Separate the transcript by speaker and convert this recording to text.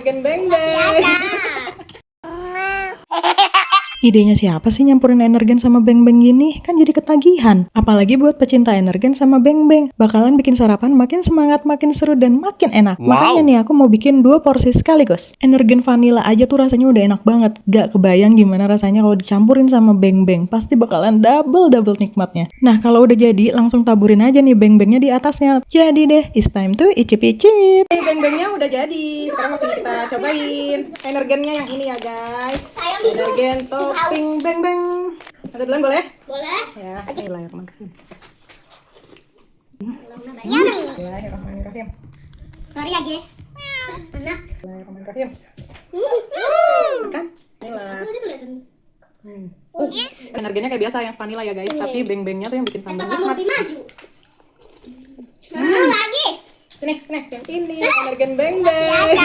Speaker 1: energen beng beng.
Speaker 2: Idenya siapa sih nyampurin energen sama beng-beng gini? Kan jadi ketagihan. Apalagi buat pecinta energen sama beng-beng. Bakalan bikin sarapan makin semangat, makin seru, dan makin enak. Makanya nih aku mau bikin 2 porsi sekaligus. Energen vanilla aja tuh rasanya udah enak banget. Gak kebayang gimana rasanya kalau dicampurin sama beng-beng. Pasti bakalan double nikmatnya. Nah kalau udah jadi, langsung taburin aja nih beng-bengnya di atasnya. Jadi deh, it's time to icip-icip.
Speaker 1: Beng-bengnya udah jadi. Sekarang waktunya kita cobain. Energennya yang ini ya guys. Energen topping beng beng. Satu duluan boleh?
Speaker 3: Boleh.
Speaker 1: Ya, bismillahirrahmanirrahim.
Speaker 3: Yummy.
Speaker 1: Bismillahirrahmanirrahim.
Speaker 3: Sorry ya guys. Enak.
Speaker 1: Bismillahirrahmanirrahim. Kan? Inilah.
Speaker 3: Yes.
Speaker 1: Energennya kayak biasa yang vanilla ya guys, tapi beng-bengnya tuh yang bikin tambah
Speaker 3: Kamu
Speaker 1: nikmat.
Speaker 3: lebih maju. Mau lagi.
Speaker 1: Sini, yang ini energen beng beng.